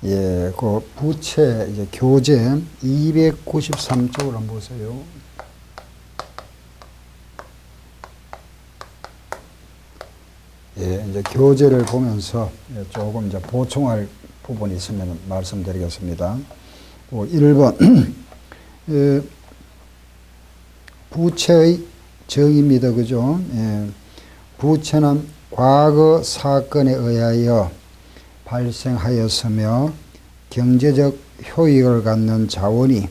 예, 그 부채 이제 교재 293쪽을 한번 보세요. 예, 이제 교재를 보면서 조금 이제 보충할 부분이 있으면 말씀드리겠습니다. 1번 예, 부채의 정의입니다. 그죠? 예, 부채는 과거 사건에 의하여 발생하였으며 경제적 효익을 갖는 자원이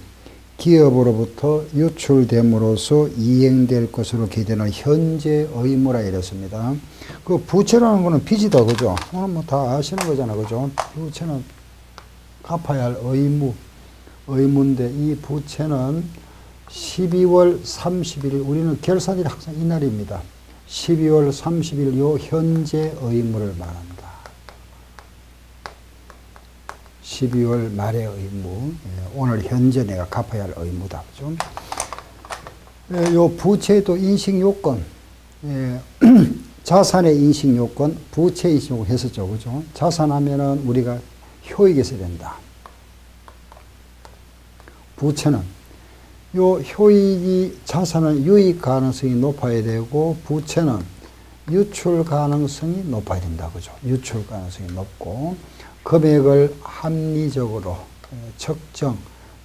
기업으로부터 유출됨으로써 이행될 것으로 기대는 현재 의무라 이랬습니다. 그 부채라는 거는 빚이다. 그죠? 오늘 뭐 다 아시는 거잖아. 그죠? 부채는 갚아야 할 의무인데 이 부채는 12월 30일 우리는 결산일이 항상 이날입니다. 12월 30일 요 현재 의무를 말합니다. 12월 말의 의무, 오늘 현재 내가 갚아야 할 의무다. 그죠? 요 부채의 또 인식요건, 자산의 인식요건, 부채 인식요건 했었죠. 그죠? 자산하면은 우리가 효익이 있어야 된다. 부채는 요 효익이 자산은 유익 가능성이 높아야 되고 부채는 유출 가능성이 높아야 된다. 그죠? 유출 가능성이 높고 금액을 합리적으로 측정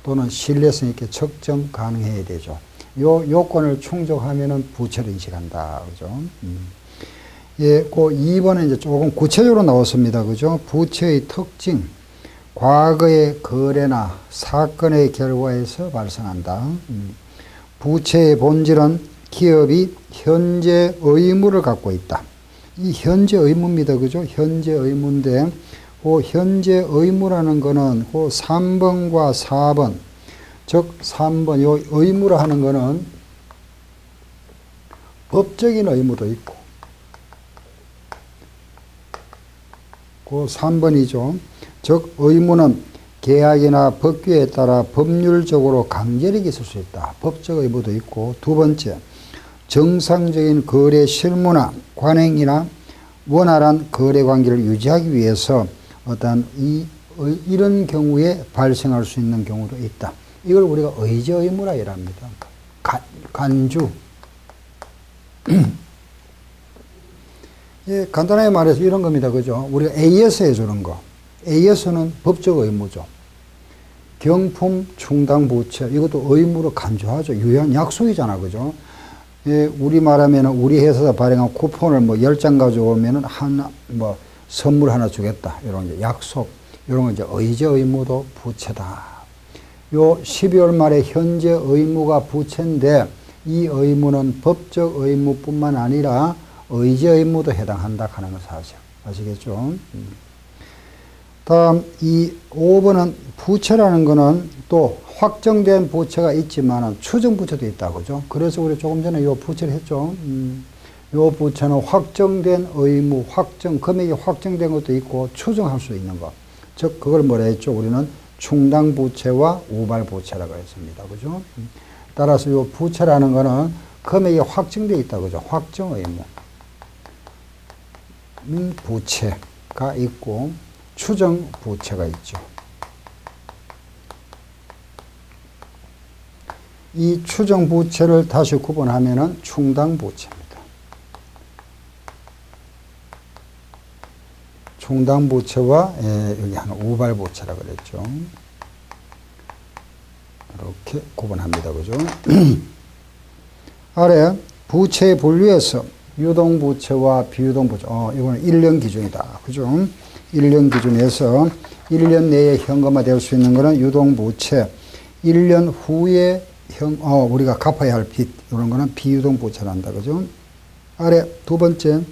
또는 신뢰성 있게 측정 가능해야 되죠. 요 요건을 충족하면은 부채를 인식한다. 그죠? 예, 그 2번은 이제 조금 구체적으로 나왔습니다. 그죠? 부채의 특징. 과거의 거래나 사건의 결과에서 발생한다. 부채의 본질은 기업이 현재 의무를 갖고 있다. 이 현재 의무입니다. 그죠? 현재 의무인데, 그 현재 의무라는 거는 그 3번과 4번, 즉 3번, 요 의무라 하는 거는 법적인 의무도 있고, 그 3번이죠. 즉 의무는 계약이나 법규에 따라 법률적으로 강제력이 있을 수 있다. 법적 의무도 있고, 두 번째, 정상적인 거래 실무나 관행이나 원활한 거래 관계를 유지하기 위해서 어떤 이런 경우에 발생할 수 있는 경우도 있다. 이걸 우리가 의제 의무라 이랍니다. 간주. 예, 간단하게 말해서 이런 겁니다. 그죠? 우리가 AS 해주는 거. AS는 법적 의무죠. 경품 충당 부채. 이것도 의무로 간주하죠. 유효한 약속이잖아. 그죠? 예, 우리 말하면 우리 회사에서 발행한 쿠폰을 뭐 10장 가져오면은 선물 하나 주겠다. 이런 이제 약속. 이런 건 이제 의제 의무도 부채다. 요 12월 말에 현재 의무가 부채인데 이 의무는 법적 의무뿐만 아니라 의제 의무도 해당한다 하는 걸 사실. 아시겠죠? 다음 이 5번은 부채라는 거는 또 확정된 부채가 있지만 추정 부채도 있다. 그죠? 그래서 우리 조금 전에 요 부채를 했죠. 요 부채는 확정된 의무, 금액이 확정된 것도 있고 추정할 수 있는 것. 즉 그걸 뭐라 했죠? 우리는 충당 부채와 우발 부채라고 했습니다. 그죠? 따라서 요 부채라는 거는 금액이 확정되어 있다. 그죠? 확정 의무. 부채가 있고 추정 부채가 있죠. 이 추정 부채를 다시 구분하면은 충당 부채입니다. 충당 부채와 여기 하는 우발 부채라고 그랬죠. 이렇게 구분합니다. 그죠? 아래 부채 분류에서 유동 부채와 비유동 부채. 이거는 1년 기준이다. 그죠? 1년 기준에서 1년 내에 현금화 될 수 있는 거는 유동 부채. 1년 후에 우리가 갚아야 할 빚. 이런 거는 비유동 부채란다. 그죠? 아래 두 번째.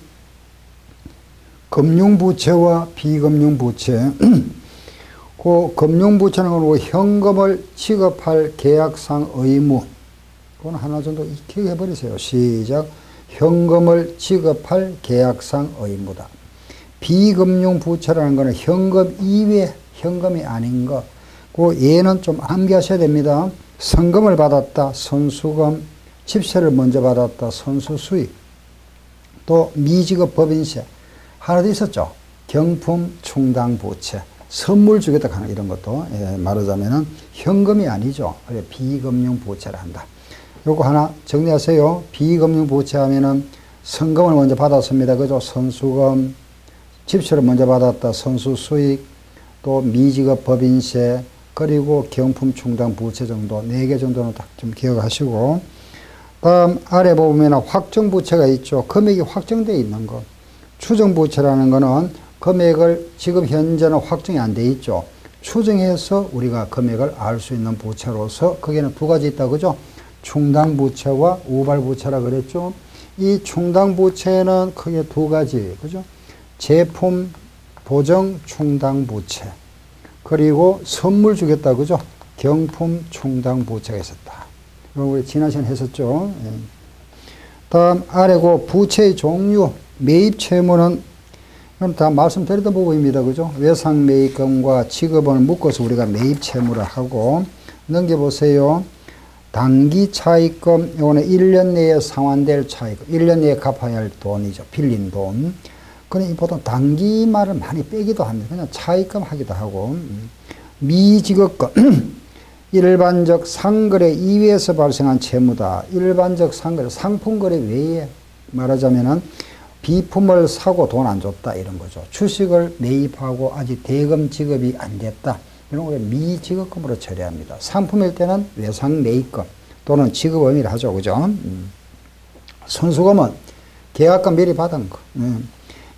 금융부채와 비금융부채. 그 금융부채는 현금을 지급할 계약상 의무. 그건 하나 정도 익히게 해버리세요. 시작. 현금을 지급할 계약상 의무다. 비금융부채라는 거는 현금 이외, 현금이 아닌 것. 그 얘는 좀 암기하셔야 됩니다. 성금을 받았다. 선수금. 집세를 먼저 받았다. 선수수익. 또 미지급 법인세. 하나 더 있었죠. 경품 충당 부채. 선물 주겠다 하는 이런 것도 말하자면은 현금이 아니죠. 그래 비금융 부채를 한다. 요거 하나 정리하세요. 비금융 부채 하면은 성금을 먼저 받았습니다. 그죠? 선수금, 집세를 먼저 받았다. 선수 수익, 또 미지급 법인세, 그리고 경품 충당 부채 정도 4개 정도는 딱 좀 기억하시고, 다음 아래 보면 확정 부채가 있죠. 금액이 확정되어 있는 거. 추정 부채라는 거는 금액을 지금 현재는 확정이 안 돼 있죠. 추정해서 우리가 금액을 알 수 있는 부채로서 거기에는 두 가지 있다 그죠? 충당 부채와 우발 부채라 그랬죠. 이 충당 부채는 크게 두 가지 그죠? 제품 보정 충당 부채, 그리고 선물 주겠다 그죠? 경품 충당 부채가 있었다. 이거 우리 지난 시간에 했었죠. 예. 다음 아래고 부채의 종류, 매입 채무는 그럼 다 말씀드렸던 부분입니다. 그죠? 외상 매입금과 지급원을 묶어서 우리가 매입 채무를 하고, 넘겨보세요. 단기 차입금, 이거는 1년 내에 상환될 차입금, 1년 내에 갚아야 할 돈이죠. 빌린 돈. 그러니 보통 단기 말을 많이 빼기도 합니다. 그냥 차입금 하기도 하고. 미지급금, 일반적 상거래 이외에서 발생한 채무다. 일반적 상거래, 상품거래 외에 말하자면은 비품을 사고 돈 안 줬다 이런 거죠. 주식을 매입하고 아직 대금 지급이 안 됐다. 이런 걸 미지급금으로 처리합니다. 상품일 때는 외상 매입금 또는 지급 의미를 하죠. 그죠? 선수금은 계약금 미리 받은 거.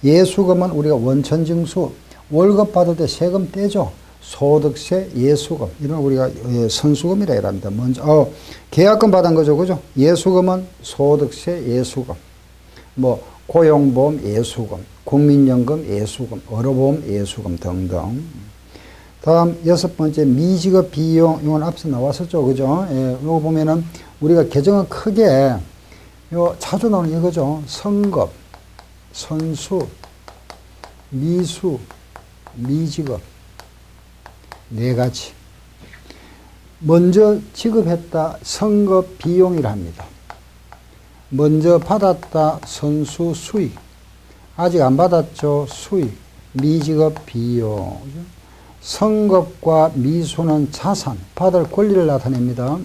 예수금은 우리가 원천징수, 월급 받을 때 세금 떼죠. 소득세, 예수금 이런 우리가 선수금이라 합니다. 먼저 계약금 받은 거죠. 그죠? 예수금은 소득세, 예수금, 뭐 고용보험 예수금, 국민연금 예수금, 의료보험 예수금 등등. 다음 6번째 미지급 비용, 이건 앞서 나왔었죠. 그죠? 예, 이거 보면은 우리가 개정은 크게 요 자주 나오는 이거죠. 성급, 선수, 미수, 미지급 4가지. 먼저 지급했다 성급 비용이라 합니다. 먼저 받았다 선수 수익, 아직 안 받았죠. 수익, 미지급 비용. 성급과 미수는 자산, 받을 권리를 나타냅니다.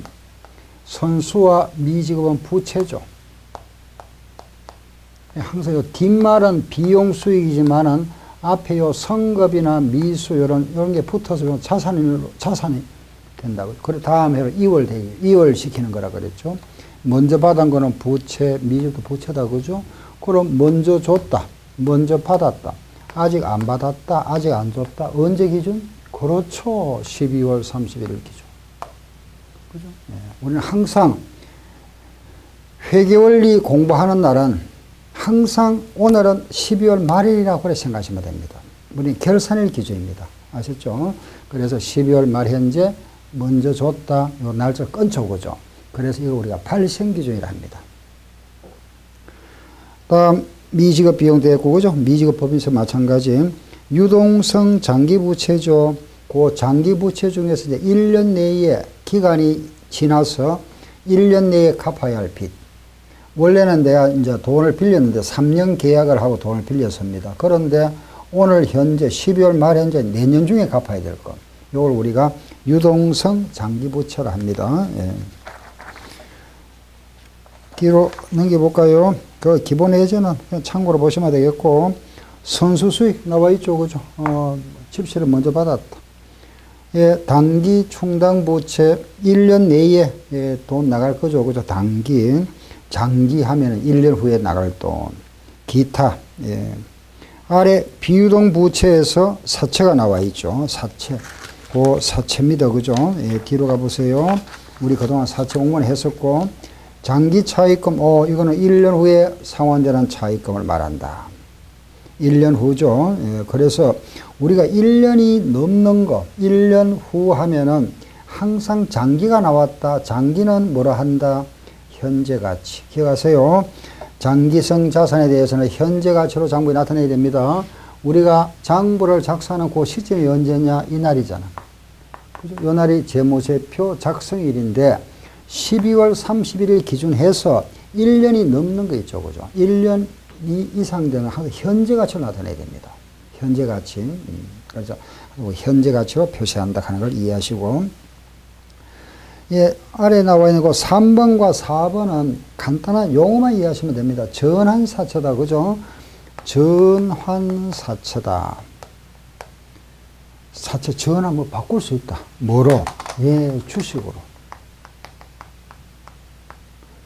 선수와 미지급은 부채죠. 항상 요 뒷말은 비용 수익이지만은 앞에 요 성급이나 미수 이런 게 붙어서 자산이 된다고. 그래 다음에 이월 시키는 거라 그랬죠. 먼저 받은 거는 부채, 미지급도 부채다 그죠? 그럼 먼저 줬다, 먼저 받았다, 아직 안 받았다, 아직 안 줬다. 언제 기준? 그렇죠. 12월 31일 기준. 그죠? 네. 우리는 항상 회계원리 공부하는 날은 항상 오늘은 12월 말일이라고 그렇게 생각하시면 됩니다. 우리는 결산일 기준입니다. 아셨죠? 그래서 12월 말 현재 먼저 줬다. 요 날짜 끊죠. 그죠? 그래서 이걸 우리가 발생 기준이라 합니다. 다음 미지급 비용도 했고 그죠? 미지급 법인세 마찬가지. 유동성 장기부채죠. 그 장기부채 중에서 이제 1년 내에 기간이 지나서 1년 내에 갚아야 할 빚. 원래는 내가 이제 돈을 빌렸는데 3년 계약을 하고 돈을 빌렸습니다. 그런데 오늘 현재 12월 말 현재 내년 중에 갚아야 될 것. 이걸 우리가 유동성 장기부채라 합니다. 예. 뒤로 넘겨볼까요? 그 기본 예제는 그냥 참고로 보시면 되겠고, 선수 수익 나와 있죠. 그죠? 집세를 먼저 받았다. 예, 단기 충당 부채 1년 내에 예, 돈 나갈 거죠. 그죠? 단기. 장기 하면은 1년 후에 나갈 돈. 기타. 예. 아래 비유동 부채에서 사채가 나와 있죠. 사채. 그 사채입니다. 그죠? 예, 뒤로 가보세요. 우리 그동안 사채 공부를 했었고, 장기 차입금, 이거는 1년 후에 상환되는 차입금을 말한다. 1년 후죠. 예, 그래서 우리가 1년이 넘는 거, 1년 후 하면은 항상 장기가 나왔다. 장기는 뭐라 한다? 현재 가치. 기억하세요. 장기성 자산에 대해서는 현재 가치로 장부에 나타내야 됩니다. 우리가 장부를 작성하는 그 시점이 언제냐? 이날이잖아. 그죠? 이 날이 재무제표 작성일인데 12월 31일 기준해서 1년이 넘는 거 있죠. 그죠? 1년 이상 되는 항상 현재 가치로 나타내야 됩니다. 현재 가치. 그래서 현재 가치로 표시한다 하는 걸 이해하시고, 예, 아래 나와 있는 그 3번과 4번은 간단한 용어만 이해하시면 됩니다. 전환사처다. 그죠? 전환사처다. 사처 전환 뭐 바꿀 수 있다. 뭐로? 예, 주식으로.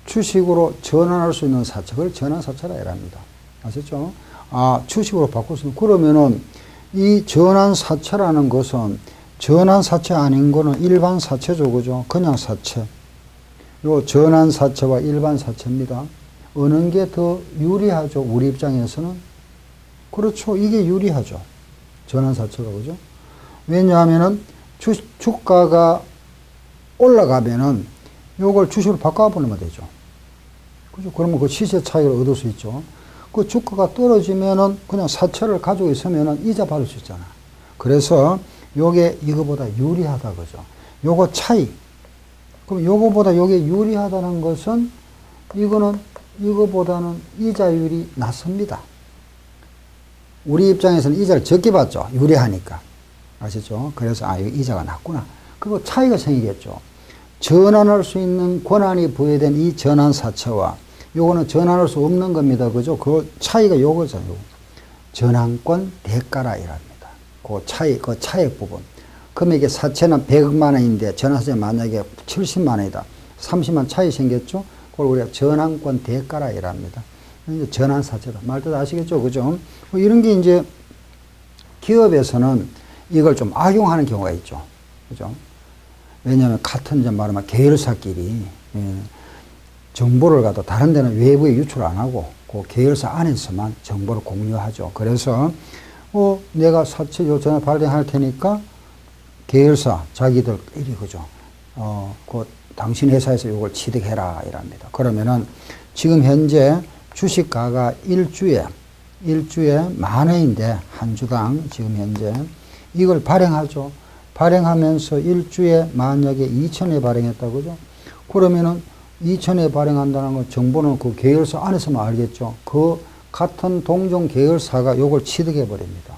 주식으로 전환할 수 있는 사처. 그걸 전환사처라 이랍니다. 아셨죠? 아, 주식으로 바꿀 수 있는. 그러면은 이 전환사처라는 것은 전환사처 아닌 거는 일반 사처죠. 그죠? 그냥 사처. 요 전환사처와 일반 사처입니다. 어느 게 더 유리하죠? 우리 입장에서는. 그렇죠. 이게 유리하죠. 전환사처가. 그죠? 왜냐하면은 주가가 올라가면은 요걸 주식으로 바꿔버리면 되죠. 그죠? 그러면 그 시세 차익을 얻을 수 있죠. 그 주가가 떨어지면은 그냥 사처를 가지고 있으면은 이자 받을 수 있잖아. 그래서 요게 이거보다 유리하다. 그죠? 요거 차이. 그럼 요거보다 요게 유리하다는 것은 이거는 이거보다는 이자율이 낮습니다. 우리 입장에서는 이자를 적게 받죠. 유리하니까. 아시죠? 그래서 아, 여기 이자가 낮구나. 그리고 차이가 생기겠죠. 전환할 수 있는 권한이 부여된 이 전환사처와 요거는 전환할 수 없는 겁니다. 그죠? 그 차이가 요거잖아요. 전환권 대가라 이랍니다. 그 차이, 그 차액 부분. 그러면 이게 사채는 100만 원인데 전환사채 만약에 70만 원이다. 30만 차이 생겼죠? 그걸 우리가 전환권 대가라 이랍니다. 전환사채다. 말뜻 아시겠죠? 그죠? 뭐 이런 게 이제 기업에서는 이걸 좀 악용하는 경우가 있죠. 그죠? 왜냐하면 같은 점 말하면 계열사끼리 정보를 갖다 다른 데는 외부에 유출 안 하고 그 계열사 안에서만 정보를 공유하죠. 그래서 내가 사채 요청을 발행할 테니까 계열사 자기들 이리 그죠. 그 당신 회사에서 이걸 취득해라 이랍니다. 그러면은 지금 현재 주식가가 일주에 만 원인데 한 주당 지금 현재 이걸 발행하죠. 발행하면서 일주에 만약에 2천회 발행했다 그죠. 그러면은 2천회 발행한다는 건 정보는 그 계열사 안에서만 알겠죠. 그 같은 동종 계열사가 요걸 취득해 버립니다.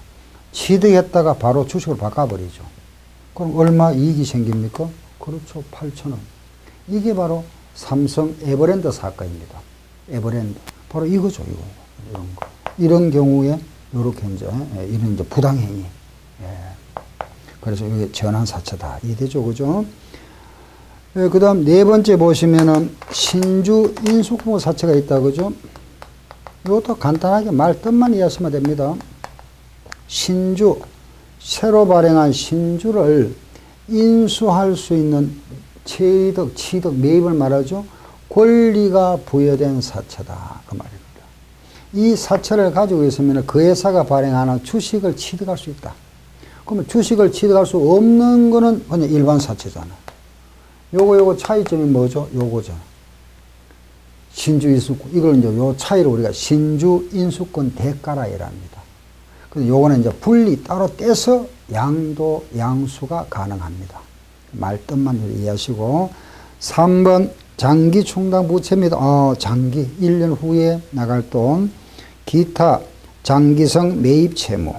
취득했다가 바로 주식을 바꿔버리죠. 그럼 얼마 이익이 생깁니까? 그렇죠. 8,000원. 이게 바로 삼성 에버랜드 사건입니다. 에버랜드. 바로 이거죠. 이런 거. 이런 경우에 요렇게 이제 이런 이제 부당행위. 예. 그래서 이게 전환사처다. 이해되죠? 그죠? 예, 그 다음 네 번째 보시면은 신주 인수공모 사처가 있다. 그죠? 이것도 간단하게 말 뜻만 이해하시면 됩니다. 신주, 새로 발행한 신주를 인수할 수 있는 취득, 매입을 말하죠. 권리가 부여된 사처다. 그 말입니다. 이 사처를 가지고 있으면 그 회사가 발행하는 주식을 취득할 수 있다. 그러면 주식을 취득할 수 없는 거는 그냥 일반 사채잖아. 요거 차이점이 뭐죠? 요거죠. 신주 인수권. 이걸 이제 요 차이를 우리가 신주 인수권 대가라 이랍니다. 그래서 요거는 이제 분리 따로 떼서 양도, 양수가 가능합니다. 말 뜻만 이해하시고. 3번 장기 충당 부채입니다. 장기 1년 후에 나갈 돈. 기타 장기성 매입 채무.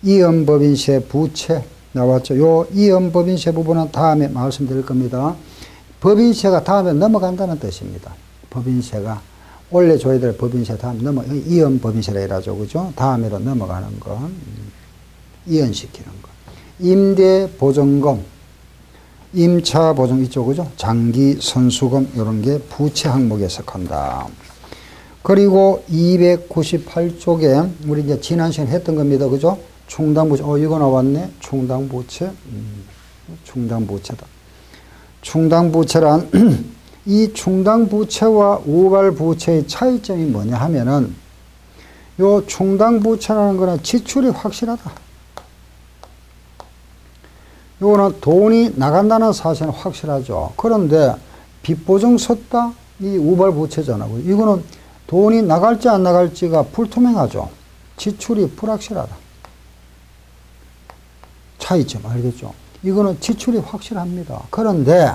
이연법인세 부채 나왔죠. 요 이연법인세 부분은 다음에 말씀드릴 겁니다. 법인세가 다음에 넘어간다는 뜻입니다. 법인세가 올려줘야 될 법인세 다음 이연법인세라 이라죠. 그죠? 다음에로 넘어가는 거. 이연시키는 거. 임대보증금, 임차보증 있죠. 그죠? 장기 선수금 이런 게 부채 항목에 속한다. 그리고 298쪽에 우리 이제 지난 시간에 했던 겁니다. 그죠? 충당부채. 이거 나왔네. 충당부채. 충당부채다. 충당부채란 이 충당부채와 우발부채의 차이점이 뭐냐 하면은 요 충당부채라는 거는 지출이 확실하다. 요거는 돈이 나간다는 사실은 확실하죠. 그런데 빚보증 섰다? 이 우발부채잖아. 이거는 돈이 나갈지 안 나갈지가 불투명하죠. 지출이 불확실하다. 차이점 알겠죠? 이거는 지출이 확실합니다. 그런데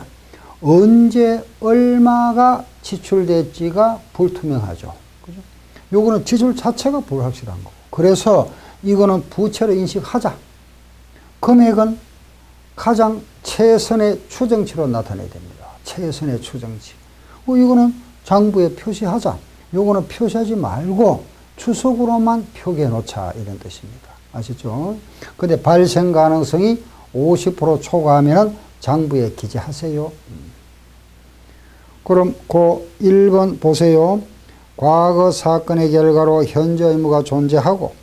언제 얼마가 지출될지가 불투명하죠. 그죠? 요거는 지출 자체가 불확실한 거고. 그래서 이거는 부채로 인식하자. 금액은 가장 최선의 추정치로 나타내야 됩니다. 최선의 추정치. 이거는 장부에 표시하자. 요거는 표시하지 말고 추석으로만 표기해 놓자. 이런 뜻입니다. 아시죠? 근데 발생 가능성이 50% 초과하면 장부에 기재하세요. 그럼 그 1번 보세요. 과거 사건의 결과로 현재 의무가 존재하고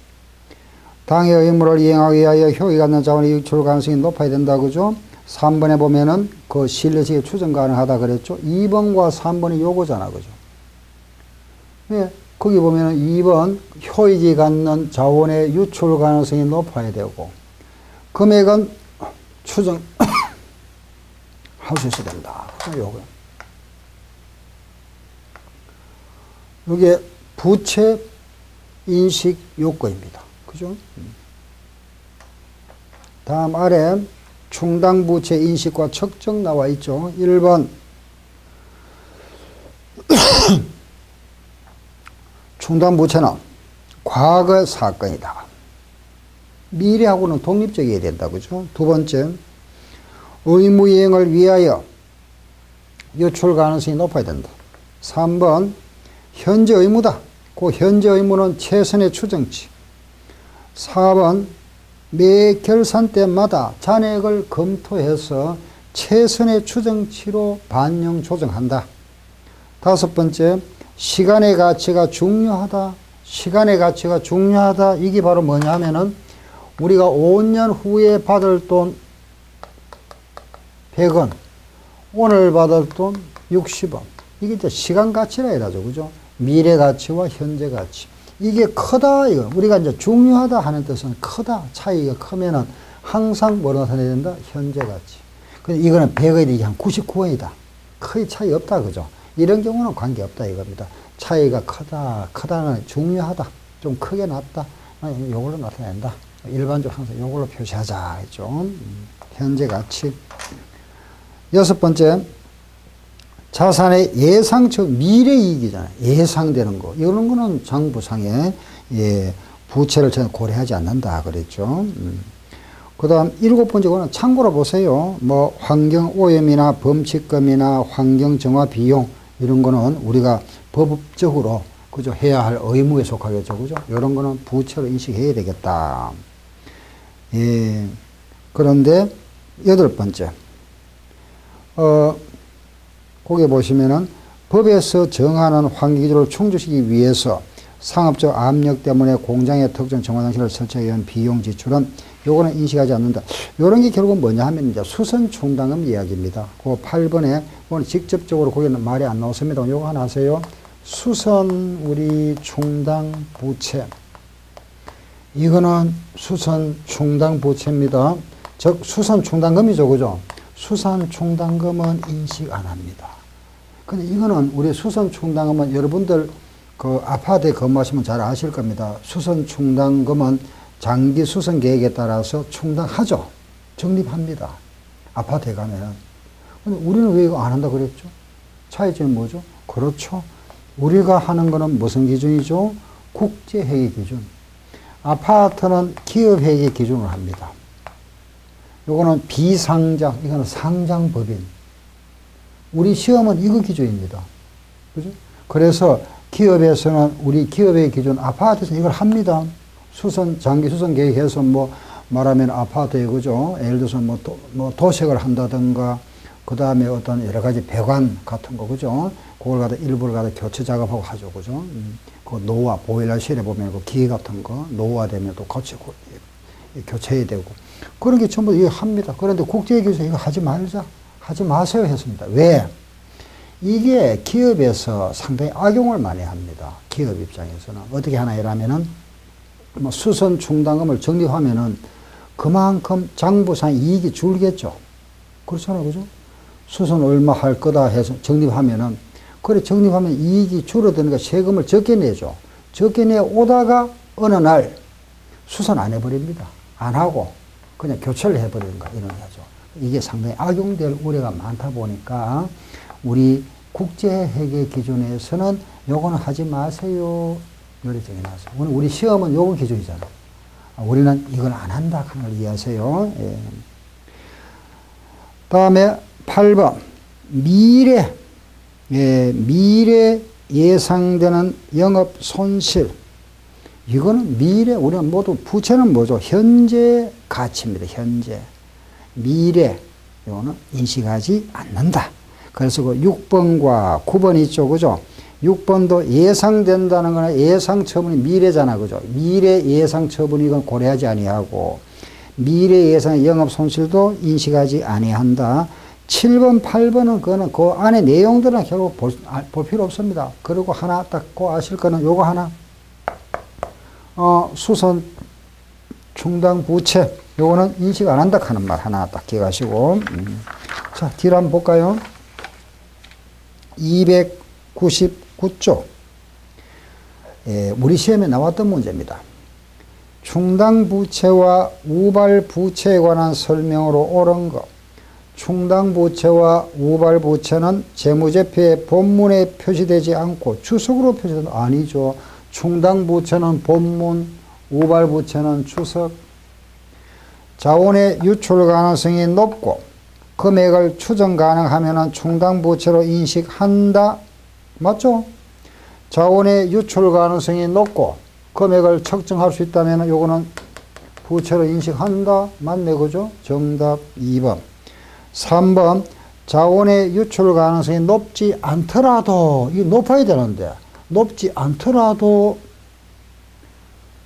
당의 의무를 이행하기 위하여 효益갖는 자원의 유출 가능성이 높아야 된다. 그죠? 3번에 보면은 그 신뢰식이 추정 가능하다 그랬죠? 2번과 3번이 요거잖아. 그죠? 네, 거기 보면은 2번 효익이 갖는 자원의 유출 가능성이 높아야 되고 금액은 추정 할 수 있어야 된다. 요거. 이게 부채 인식 요건입니다. 그죠? 다음 아래 충당부채 인식과 측정 나와 있죠. 1번 충당부채는 과거 사건이다. 미래하고는 독립적이어야 된다. 그죠? 두 번째, 의무이행을 위하여 유출 가능성이 높아야 된다. 3번, 현재 의무다. 그 현재 의무는 최선의 추정치. 4번, 매 결산 때마다 잔액을 검토해서 최선의 추정치로 반영 조정한다. 5번째, 시간의 가치가 중요하다. 시간의 가치가 중요하다. 이게 바로 뭐냐 하면은 우리가 5년 후에 받을 돈 100원, 오늘 받을 돈 60원. 이게 이제 시간 가치라 해야죠. 그죠? 미래 가치와 현재 가치. 이게 크다, 이거. 우리가 이제 중요하다 하는 뜻은 크다. 차이가 크면은 항상 뭐로 나타내야 된다? 현재 가치. 근데 이거는 100원이 이게 한 99원이다. 거의 차이 없다. 그죠? 이런 경우는 관계 없다. 이겁니다. 차이가 크다. 크다는 중요하다. 좀 크게 났다. 요걸로 나타낸다. 일반적으로 항상 요걸로 표시하자. 했죠. 현재 가치. 6번째. 자산의 예상치 미래 이익이잖아요. 예상되는 거. 이런 거는 장부상에 부채를 전혀 고려하지 않는다 그랬죠. 그 다음 7번째는 참고로 보세요. 뭐 환경 오염이나 범칙금이나 환경 정화 비용 이런 거는 우리가 법적으로 그죠 해야 할 의무에 속하겠죠. 그죠? 이런 거는 부채로 인식해야 되겠다. 예. 그런데 8번째. 거기 보시면은 법에서 정하는 환기기준을 충족시키기 위해서 상업적 압력 때문에 공장의 특정 정화 장치를 설치하기 위한 비용 지출은 요거는 인식하지 않는다. 요런 게 결국은 뭐냐 하면 이제 수선 충당금 이야기입니다. 그 8번에 그건 직접적으로 거기는 말이 안 나왔습니다. 요거 하나 하세요. 수선 우리 충당 부채. 이거는 수선 충당 부채입니다. 즉 수선 충당금이죠. 그죠? 수선 충당금은 인식 안 합니다. 근데 이거는 우리 수선 충당금은 여러분들 그 아파트에 근무하시면 잘 아실 겁니다. 수선 충당금은 장기 수선 계획에 따라서 충당하죠. 적립합니다. 아파트에 가면은. 근데 우리는 왜 이거 안 한다 그랬죠? 차이점이 뭐죠? 그렇죠. 우리가 하는 거는 무슨 기준이죠? 국제회계 기준. 아파트는 기업회계 기준을 합니다. 요거는 비상장, 이거는 상장법인. 우리 시험은 이거 기준입니다. 그죠? 그래서 기업에서는 우리 기업의 기준, 아파트에서는 이걸 합니다. 수선, 장기 수선 계획해서 뭐 말하면 아파트에 그죠? 예를 들어서 뭐 도색을 한다든가, 그 다음에 어떤 여러 가지 배관 같은 거, 그죠? 그걸 갖다 일부를 갖다 교체 작업하고 하죠. 그죠? 그 노화, 보일러실에 보면 그 기계 같은 거, 노화되면 또 교체해야 되고. 그런 게 전부 이거 합니다. 그런데 국제기준에서 이거 하지 말자. 하지 마세요 했습니다. 왜? 이게 기업에서 상당히 악용을 많이 합니다. 기업 입장에서는. 어떻게 하나 이라면은, 뭐 수선 충당금을 적립하면은 그만큼 장부상 이익이 줄겠죠. 그렇잖아요. 그죠? 수선 얼마 할 거다 해서 적립하면은, 그래, 적립하면 이익이 줄어드니까 세금을 적게 내죠. 적게 내 오다가 어느 날 수선 안 해버립니다. 안 하고 그냥 교체를 해버리는 거, 이런 거죠. 이게 상당히 악용될 우려가 많다 보니까 우리 국제회계 기준에서는 요거는 하지 마세요. 요리 정해놨어요. 오늘 우리 시험은 요거 기준이잖아. 우리는 이걸 안 한다 하는 걸 이해하세요. 예. 다음에 8번 미래. 예, 미래 예상되는 영업 손실. 이거는 미래, 우리는 모두 부채는 뭐죠? 현재 가치입니다. 현재. 미래, 이거는 인식하지 않는다. 그래서 그 6번과 9번 있죠. 그죠? 6번도 예상된다는 거는 예상 처분이 미래잖아. 그죠? 미래 예상 처분 이건 고려하지 아니하고, 미래 예상 영업 손실도 인식하지 아니한다. 7번, 8번은 그거는 그 안에 내용들은 결국 볼 필요 없습니다. 그리고 하나 딱 고 아실 거는 요거 하나. 수선 충당 부채. 요거는 인식 안 한다 하는 말 하나 딱 기억하시고. 자, 뒤로 한번 볼까요? 299쪽. 예, 우리 시험에 나왔던 문제입니다. 충당 부채와 우발 부채에 관한 설명으로 옳은 것. 충당 부채와 우발 부채는 재무제표의 본문에 표시되지 않고 주석으로 표시된 아니죠. 충당 부채는 본문, 우발 부채는 주석. 자원의 유출 가능성이 높고 금액을 추정 가능하면 충당 부채로 인식한다. 맞죠? 자원의 유출 가능성이 높고 금액을 측정할 수 있다면 요거는 부채로 인식한다. 맞네. 그죠? 정답 2번. 3번 자원의 유출 가능성이 높지 않더라도, 이게 높아야 되는데 높지 않더라도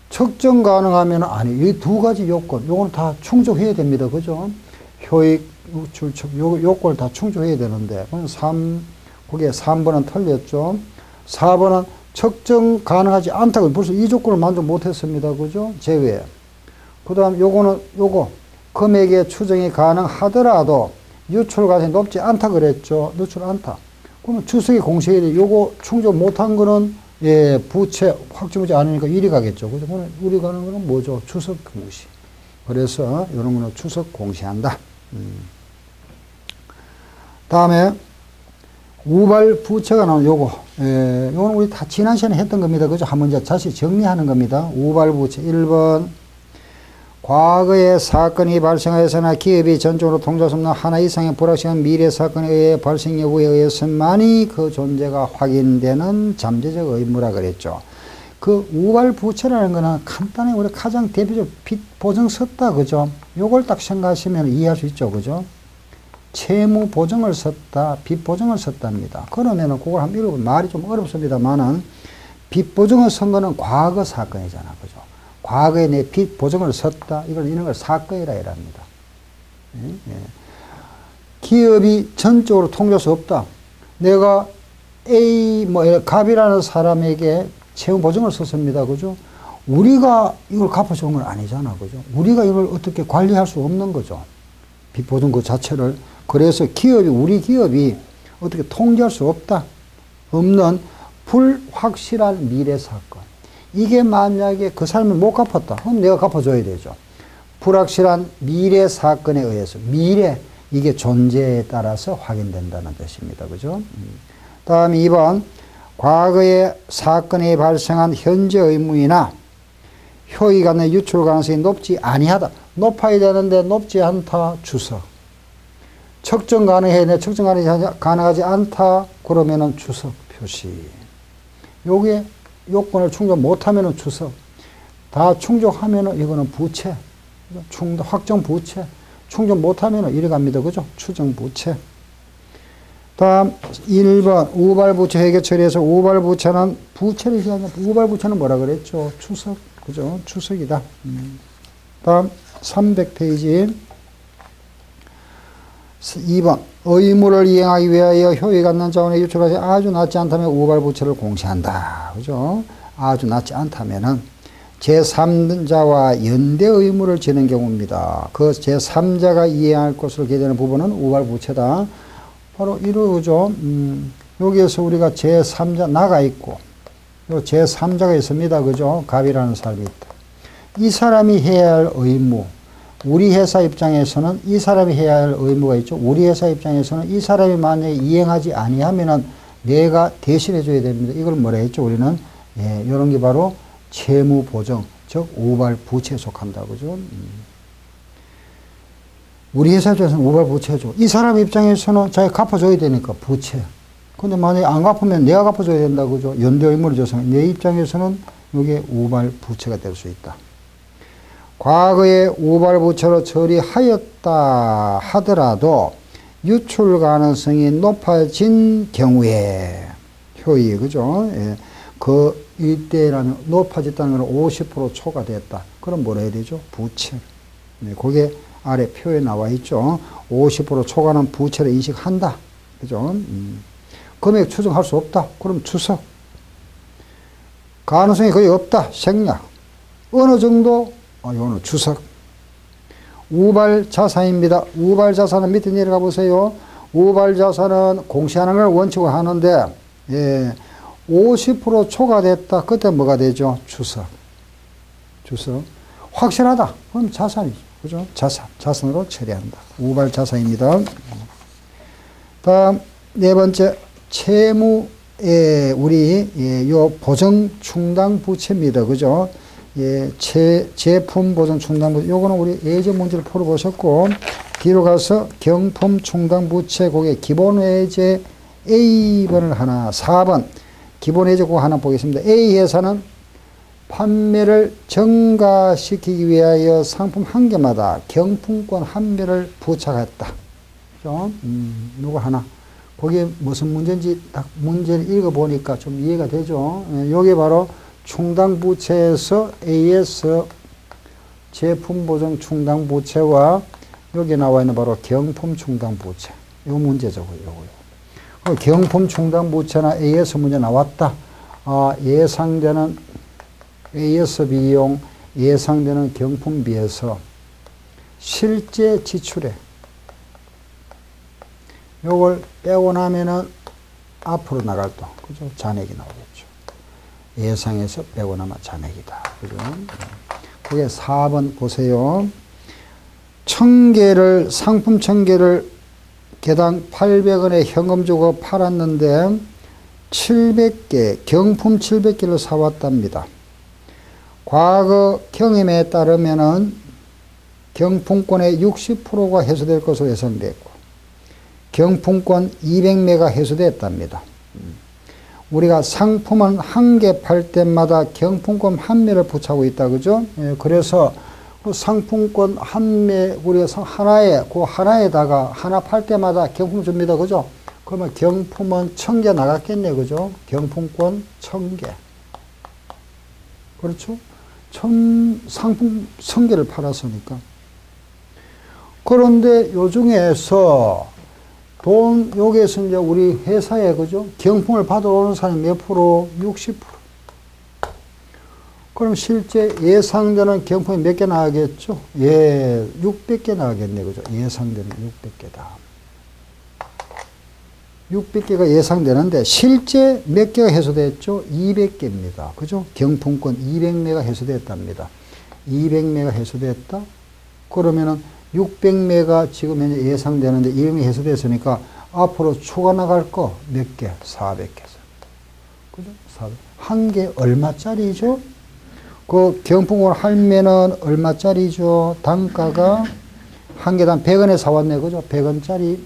측정 가능하면 아니, 이 두 가지 요건, 요건 다 충족해야 됩니다. 그죠? 효익, 유출, 요건을 다 충족해야 되는데, 그게 3번은 틀렸죠. 4번은 측정 가능하지 않다고 벌써 이 조건을 만족 못했습니다. 그죠? 제외. 그 다음 요거 금액의 추정이 가능하더라도 유출 가능성이 높지 않다 그랬죠. 노출 않다. 그러면 주석이 공시해야 돼. 요거 충족 못한 거는 예, 부채 확정되지 않으니까 이리 가겠죠. 그죠? 우리 가는 거는 뭐죠? 추석 공시. 그래서 이런 거는 추석 공시한다. 다음에 우발 부채가 나오는 요거. 예, 요거는 우리 다 지난 시간에 했던 겁니다. 그죠? 한번 이제 다시 정리하는 겁니다. 우발 부채 1번. 과거에 사건이 발생하여서나 기업이 전적으로 통제할 수 없는 하나 이상의 불확실한 미래 사건에 의해 발생 여부에 의해서만이 그 존재가 확인되는 잠재적 의무라 그랬죠. 그 우발 부채라는 거는 간단히 우리 가장 대표적 빚 보증 썼다. 그죠? 요걸 딱 생각하시면 이해할 수 있죠. 그죠? 채무 보증을 썼다. 빚 보증을 썼답니다. 그러면은 그걸 한번 읽어보면 말이 좀 어렵습니다만은 빚 보증을 쓴 거는 과거 사건이잖아. 그죠? 과거에 내 빚 보증을 썼다. 이런 걸 사건이라 합니다. 예? 예. 기업이 전적으로 통제할 수 없다. 내가 A, 갑이라는 사람에게 채무 보증을 썼습니다. 그죠? 우리가 이걸 갚아주는 건 아니잖아. 그죠? 우리가 이걸 어떻게 관리할 수 없는 거죠. 빚 보증 그 자체를. 그래서 우리 기업이 어떻게 통제할 수 없다. 없는 불확실한 미래 사건. 이게 만약에 그 사람이 못 갚았다. 그럼 내가 갚아줘야 되죠. 불확실한 미래 사건에 의해서. 이게 존재에 따라서 확인된다는 뜻입니다. 그죠? 다음 2번. 과거에 사건이 발생한 현재 의무이나 효의 간의 유출 가능성이 높지 아니하다. 높아야 되는데 높지 않다. 주석. 측정 가능해야 되는데 측정 가능하지 않다. 그러면은 주석 표시. 요게 요건을 충족 못하면은 주석. 다 충족하면은 이거는 부채. 확정 부채. 충족 못하면은 이래 갑니다. 그죠? 추정 부채. 다음 1번 우발 부채 회계 처리해서 우발 부채는 부채를 시작하는 우발 부채는 뭐라 그랬죠? 추석. 그죠? 추석이다. 다음 300페이지 2번 의무를 이행하기 위하여 효益갖는 자원의 유출이 아주 낮지 않다면 우발 부채를 공시한다. 그죠? 아주 낮지 않다면은 제3자와 연대 의무를 지는 경우입니다. 그 제3자가 이행할 것으로 기재되는 부분은 우발 부채다. 바로 이러죠. 여기에서 우리가 제3자 나가 있고 요 제3자가 있습니다. 그죠? 갑이라는 사람이 있다. 이 사람이 해야 할 의무. 우리 회사 입장에서는 이 사람이 해야 할 의무가 있죠. 우리 회사 입장에서는 이 사람이 만약에 이행하지 아니하면은 내가 대신해 줘야 됩니다. 이걸 뭐라 했죠? 우리는 이런 게 바로 채무 보증, 즉 우발 부채에 속한다. 그죠? 우리 회사 입장에서는 우발 부채죠. 이 사람 입장에서는 자기 갚아줘야 되니까 부채. 근데 만약에 안 갚으면 내가 갚아줘야 된다. 그죠? 연대 의무를 져서 내 입장에서는 이게 우발 부채가 될 수 있다. 과거에 우발 부채로 처리하였다 하더라도 유출 가능성이 높아진 경우에 효의, 그죠? 예. 그 이때라면 높아졌다는 건 50% 초과됐다. 그럼 뭐라 해야 되죠? 부채. 네, 그게 아래 표에 나와 있죠. 50% 초과는 부채를 인식한다. 그죠? 금액 추정할 수 없다. 그럼 추석. 가능성이 거의 없다. 생략. 어느 정도? 이거는 추석. 우발 자산입니다. 우발 자산은 밑에 내려가 보세요. 우발 자산은 공시하는 걸 원칙으로 하는데, 예, 50% 초과됐다. 그때 뭐가 되죠? 추석. 추석. 확실하다. 그럼 자산이죠. 그죠? 자산. 자산으로 처리한다. 우발 자산입니다. 다음, 네 번째, 채무에 우리, 요 보정 충당 부채입니다. 그죠? 예, 제품 보정 충당 부채. 요거는 우리 예전 문제를 풀어보셨고, 뒤로 가서 경품 충당 부채, 그게 기본 외제 A번을 하나, 4번. 기본 외제 그거 하나 보겠습니다. A 회사는 판매를 증가시키기 위하여 상품 한 개마다 경품권 한 배를 부착했다. 그죠? 요거 하나. 그게 무슨 문제인지 딱 문제를 읽어보니까 좀 이해가 되죠. 요게 바로 충당부채에서 AS 제품보증 충당부채와 여기 나와 있는 바로 경품 충당부채. 요 문제죠. 요거요. 경품 충당부채나 AS 문제 나왔다. 예상되는 AS 비용, 예상되는 경품비에서 실제 지출에 요걸 빼고 나면은 앞으로 나갈 또, 그죠? 잔액이 나오겠죠. 예상해서 빼고 나면 잔액이다. 그죠? 그게 4번 보세요. 1000개를, 상품 1000개를 개당 800원에 현금 주고 팔았는데 700개, 경품 700개를 사왔답니다. 과거 경험에 따르면은 경품권의 60%가 해소될 것으로 예상됐고, 경품권 200매가 해소됐답니다. 우리가 상품은 한 개 팔 때마다 경품권 한 매를 부착하고 있다. 그죠? 예, 그래서 그 상품권 한 매, 우리가 하나에, 그 하나에다가 하나 팔 때마다 경품 줍니다. 그죠? 그러면 경품은 1000개 나갔겠네. 그죠? 경품권 1000개. 그렇죠? 상품 1000개를 팔았으니까. 그런데 요 중에서 여기에서 이제 우리 회사에, 그죠? 경품을 받아오는 사람이 몇 프로? 60%. 그럼 실제 예상되는 경품이 몇 개 나가겠죠? 예, 600개 나가겠네. 그죠? 예상되는 600개다. 600개가 예상되는데, 실제 몇 개가 해소됐죠? 200개입니다. 그죠? 경품권 200매가 해소됐답니다. 200매가 해소됐다? 그러면은 600매가 지금 현재 예상되는데 200매 해소됐으니까 앞으로 추가 나갈 거 몇 개? 400개. 그죠? 400. 한 개 얼마짜리죠? 그 경품을 할면은 얼마짜리죠? 단가가 한 개당 100원에 사왔네. 그죠? 100원짜리.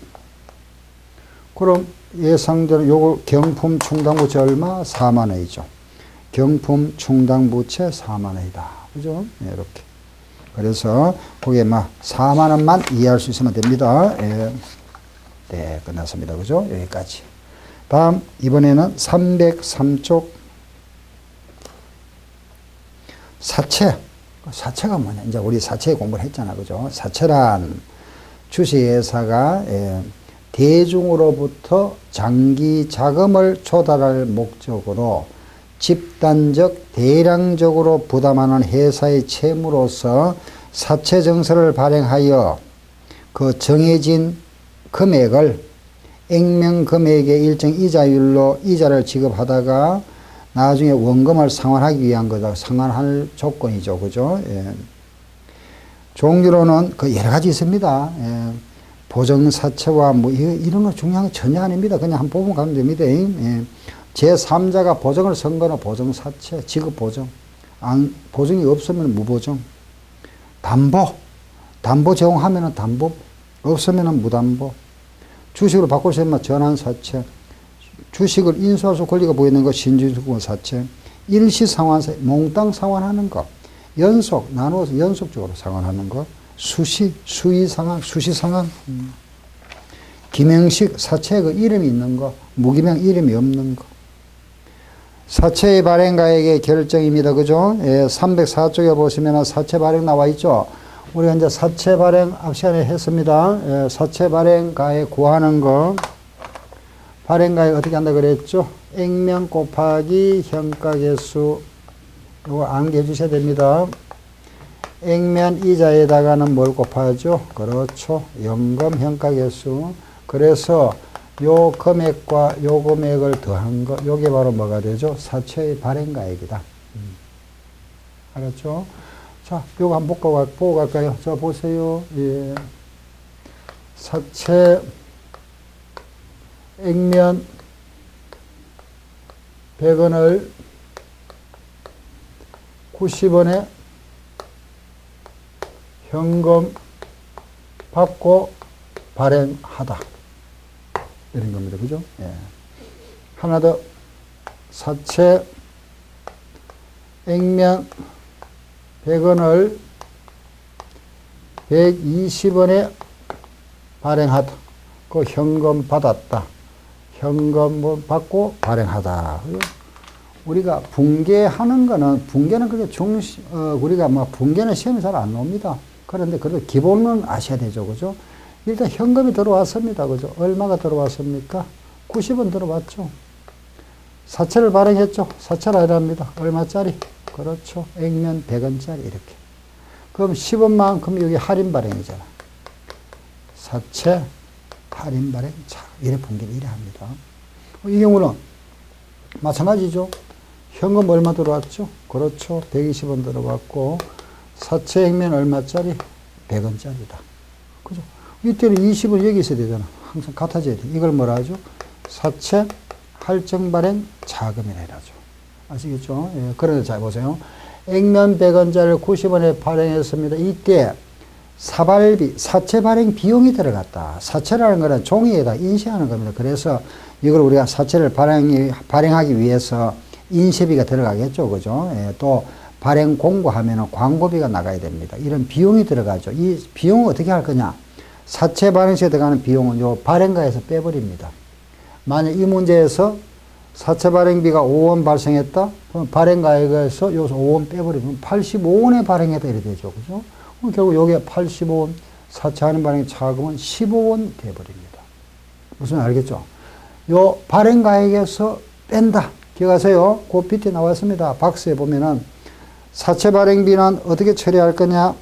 그럼 예상대로 요거 경품 충당부채 얼마? 4만 원이죠. 경품 충당부채 4만 원이다. 그죠? 네, 이렇게. 그래서 그게 막 4만 원만 이해할 수 있으면 됩니다. 예. 네, 끝났습니다. 그죠? 여기까지. 다음, 이번에는 303쪽 사채. 사채가 뭐냐? 이제 우리 사채 공부를 했잖아. 그죠? 사채란 주식회사가 대중으로부터 장기 자금을 조달할 목적으로 집단적, 대량적으로 부담하는 회사의 채무로서 사채증서를 발행하여 그 정해진 금액을 액면금액의 일정 이자율로 이자를 지급하다가 나중에 원금을 상환하기 위한 거다. 상환할 조건이죠. 그죠? 예. 종류로는 그 여러 가지 있습니다. 예. 보정사채와 뭐 이런 거 중요한 거 전혀 아닙니다. 그냥 한번 보면 가면 됩니다. 예. 제3자가 보정을 선 거는 보정사채, 지급보정. 보증이 없으면 무보증. 담보 제공하면 담보, 없으면 무담보. 주식으로 바꿀 수 있으면 전환사채. 주식을 인수할 수 권리가 보이는 거 신주사채. 일시상환, 몽땅 상환하는 거. 연속, 나누어서 연속적으로 상환하는 거. 수의상환, 수시상환. 기명식, 사채에 그 이름이 있는 거. 무기명 이름이 없는 거. 사채의 발행가에게 결정입니다. 그죠? 예, 304쪽에 보시면 사채 발행 나와 있죠? 우리가 이제 사채 발행 앞 시간에 했습니다. 예, 사채 발행가에 구하는 거. 발행가에 어떻게 한다 그랬죠? 액면 곱하기 현가계수. 이거 암기해 주셔야 됩니다. 액면 이자에다가는 뭘 곱하죠? 그렇죠. 연금 현가계수. 그래서 요 금액과 요 금액을 더한 거, 요게 바로 뭐가 되죠? 사채의 발행가액이다. 알았죠? 자, 요거 한번 보고 갈까요? 자, 보세요. 예. 사채, 액면, 100원을 90원에 현금 받고 발행하다. 이런 겁니다. 그죠? 예. 하나 더. 사채, 액면, 100원을 120원에 발행하다. 그 현금 받았다. 현금 받고 발행하다. 우리가 붕괴하는 거는, 붕괴는 그게 우리가 붕괴는 시험에 잘 안 나옵니다. 그런데 그래도 기본은 아셔야 되죠. 그죠? 일단 현금이 들어왔습니다. 그죠? 얼마가 들어왔습니까? 90원 들어왔죠. 사채를 발행했죠. 사채를 아니랍니다. 얼마짜리? 그렇죠. 액면 100원짜리 이렇게. 그럼 10원만큼 여기 할인 발행이잖아. 사채, 할인 발행, 자, 이래 분기를 이래 합니다. 이 경우는 마찬가지죠. 현금 얼마 들어왔죠? 그렇죠. 120원 들어왔고, 사채 액면 얼마짜리? 100원짜리다. 그죠? 이때는 20원 여기 있어야 되잖아. 항상 같아져야 돼. 이걸 뭐라 하죠? 사채, 할증 발행, 자금이라 하죠. 아시겠죠? 예, 그런데 잘 보세요. 액면 100원짜리를 90원에 발행했습니다. 이때 사발비, 사채 발행 비용이 들어갔다. 사채라는 것은 종이에다 인쇄하는 겁니다. 그래서 이걸 우리가 사채를 발행하기 위해서 인쇄비가 들어가겠죠. 그죠? 예, 또 발행 공고하면 광고비가 나가야 됩니다. 이런 비용이 들어가죠. 이 비용을 어떻게 할 거냐? 사채 발행시에 들어가는 비용은 요 발행가에서 빼버립니다. 만약 이 문제에서 사채 발행비가 5원 발생했다? 그럼 발행가액에서 여기서 5원 빼버리면 85원에 발행했다 이렇게 되죠. 그죠? 그럼 결국 여기에 85원, 사채하는 발행 차금은 15원 돼버립니다. 무슨 알겠죠? 요 발행가액에서 뺀다. 기억하세요. 그 밑에 나왔습니다. 박스에 보면은 사채 발행비는 어떻게 처리할 거냐?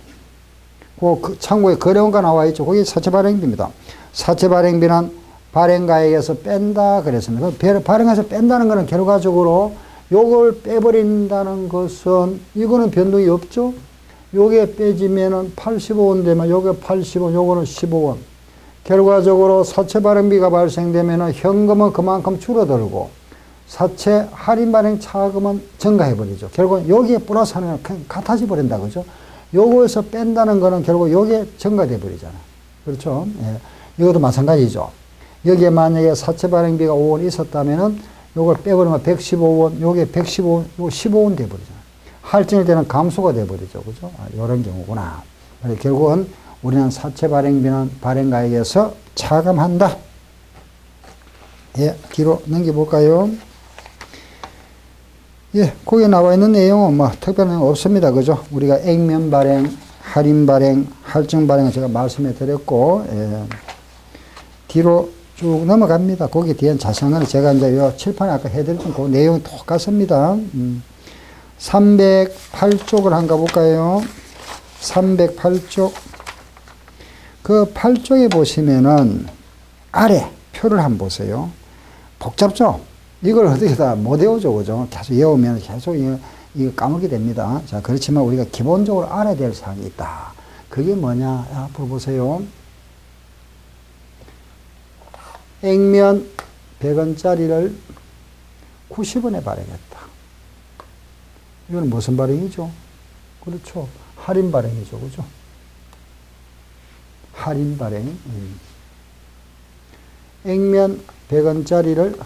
그 창고에 거래원가 나와 있죠. 거기 사채 발행비입니다. 사채 발행비는 발행가액에서 뺀다 그랬습니다. 발행가에서 뺀다는 것은 결과적으로 요걸 빼버린다는 것은 이거는 변동이 없죠. 요게 빼지면은 85원 되면 요게 80원, 요거는 15원. 결과적으로 사채 발행비가 발생되면은 현금은 그만큼 줄어들고 사채 할인 발행 차금은 증가해버리죠. 결국 여기에 플러스하는 건 같아져 버린다. 그죠? 요거에서 뺀다는 거는 결국 요게 증가돼 버리잖아. 그렇죠? 예. 이것도 마찬가지죠. 여기에 만약에 사채 발행비가 5원 있었다면은 요걸 빼버리면 115원, 요게 115원, 요거 15원 돼 버리잖아. 할증일 때는 감소가 돼 버리죠. 그죠? 요런 경우구나. 결국은 우리는 사채 발행비는 발행가액에서 차감한다. 예, 뒤로 넘겨볼까요? 예, 거기에 나와 있는 내용은 뭐 특별한 내용 없습니다. 그죠? 우리가 액면 발행, 할인 발행, 할증 발행을 제가 말씀해 드렸고, 예, 뒤로 쭉 넘어갑니다. 거기 뒤엔 자세한 건 제가 이제 요 칠판에 아까 해드렸던 그 내용이 똑같습니다. 308쪽을 한번 가볼까요? 308쪽. 그 8쪽에 보시면은 아래 표를 한번 보세요. 복잡죠? 이걸 어떻게 다 못 외우죠, 그죠? 계속 외우면 계속 이거 까먹게 됩니다. 자, 그렇지만 우리가 기본적으로 알아야 될 사항이 있다. 그게 뭐냐? 앞으로 보세요. 액면 100원짜리를 90원에 발행했다. 이거는 무슨 발행이죠? 그렇죠. 할인 발행이죠. 그죠? 할인 발행. 액면 100원짜리를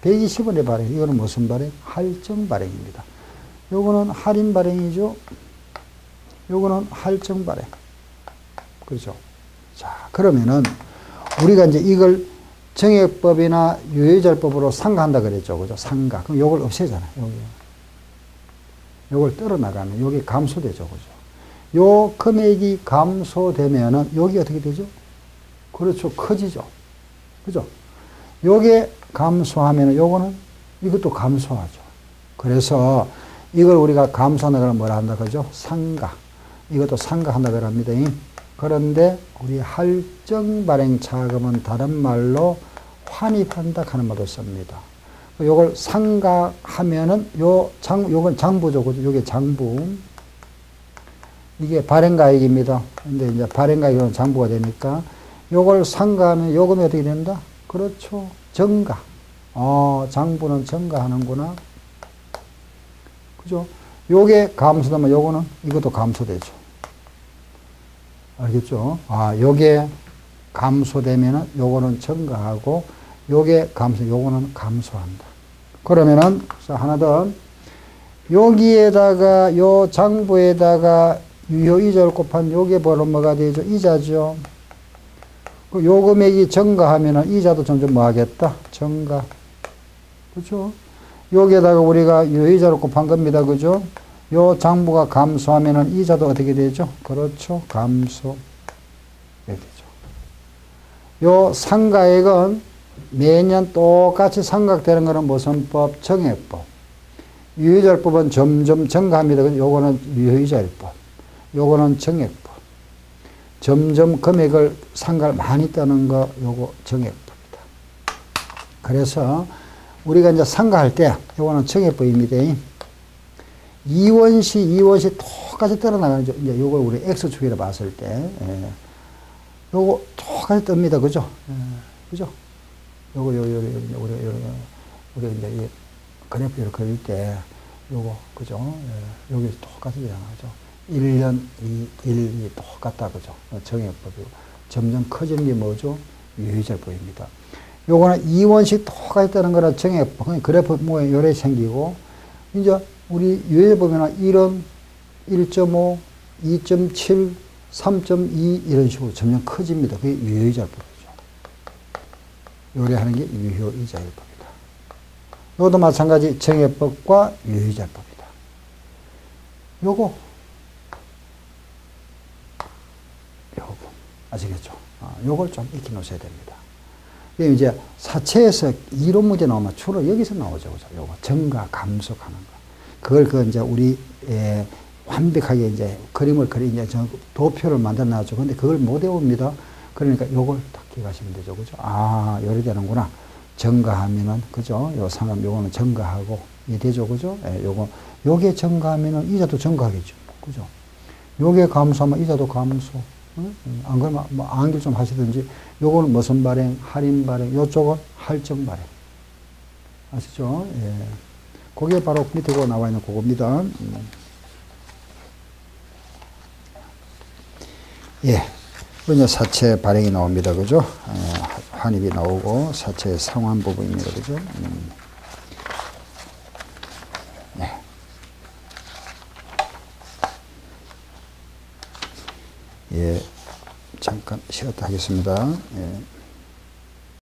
120원에 발행. 이거는 무슨 발행? 할증 발행입니다. 요거는 할인 발행이죠. 요거는 할증 발행. 그렇죠. 자, 그러면은 우리가 이제 이걸 정액법이나 유효이자율법으로 상가한다 그랬죠. 그죠? 상가. 그럼 요걸 없애잖아요. 여기. 요걸 떨어나가면 요게 감소되죠. 그죠? 요 금액이 감소되면은 여기 어떻게 되죠? 그렇죠. 커지죠. 그죠? 요게 감소하면은 요거는 이것도 감소하죠. 그래서 이걸 우리가 감소한다 그러면 뭐라 한다 그러죠? 상가. 이것도 상가한다 그럽니다. 그런데 우리 할증 발행 차금은 다른 말로 환입한다 하는 말도 씁니다. 요걸 상가하면은 요건 장부죠. 그죠? 요게 장부. 이게 발행가액입니다. 근데 이제 발행가액은 장부가 되니까 요걸 상가하면 요금이 어떻게 된다? 그렇죠. 정가. 장부는 정가하는구나. 그죠? 요게 감소되면 요거는 이것도 감소되죠. 알겠죠? 요게 감소되면은 요거는 증가하고 요게 요거는 감소한다. 그러면은 하나 더 여기에다가 요 장부에다가 유효이자를 곱한 요게 바로 뭐가 되죠? 이자죠. 요 금액이 증가하면은 이자도 점점 뭐 하겠다? 증가. 그렇죠? 여기에다가 우리가 유효이자를 곱한 겁니다. 그죠? 요 장부가 감소하면은 이자도 어떻게 되죠? 그렇죠. 감소. 이렇게 되죠. 요 상가액은 매년 똑같이 상각되는 것은 무슨 법? 정액법. 유효이자율법은 점점 증가합니다. 요거는 유효이자율법. 요거는 정액법. 점점 금액을 상가를 많이 따는 거 요거 정액법이다. 그래서 우리가 이제 상가할 때 요거는 정액법입니다. 이원시 똑같이 떨어나가죠. 이제 요걸 우리 X축이라 봤을 때, 요거 똑같이 뜹니다. 그죠? 그죠? 요거, 우리 이제 이 그래프를 그릴 때, 요거, 그죠? 여기 똑같이 나가죠. 1년, 1이 똑같다. 그죠? 정액법이고. 점점 커지는 게 뭐죠? 유효이자율법입니다. 요거는 이원식 똑같이 뜨는 거라 정액법. 그래프 모양이 요래 생기고, 이제 우리 유효이자율법에는 1은 1.5, 2.7, 3.2 이런 식으로 점점 커집니다. 그게 유효이자율법이죠. 요래 하는 게 유효이자율법이다. 요것도 마찬가지 정액법과 유효이자율법이다. 요거 아시겠죠? 요걸 좀 익혀 놓으셔야 됩니다. 이제 사채에서 이론 문제 나오면 주로 여기서 나오죠. 그죠? 요거 증가, 감소하는 거. 그걸 이제 우리 완벽하게 이제 그림을 이제 도표를 만들어 놨죠. 근데 그걸 못 외웁니다. 그러니까 요걸 딱 기억하시면 되죠. 그죠? 요래 되는구나. 증가하면은, 그죠? 요 상금, 요거는 증가하고, 이해되죠? 그죠? 요게 증가하면은 이자도 증가하겠죠. 그죠? 요게 감소하면 이자도 감소. 안 그러면 뭐 암기 좀 하시든지, 요거는 무슨 발행? 할인 발행. 요쪽은 할증 발행. 아시죠? 예. 그게 바로 밑에 나와 있는 그겁니다. 예. 이제 사채 발행이 나옵니다. 그죠? 환입이 나오고, 사채 상환 부분입니다. 그죠? 네. 예. 잠깐 쉬었다 하겠습니다. 예.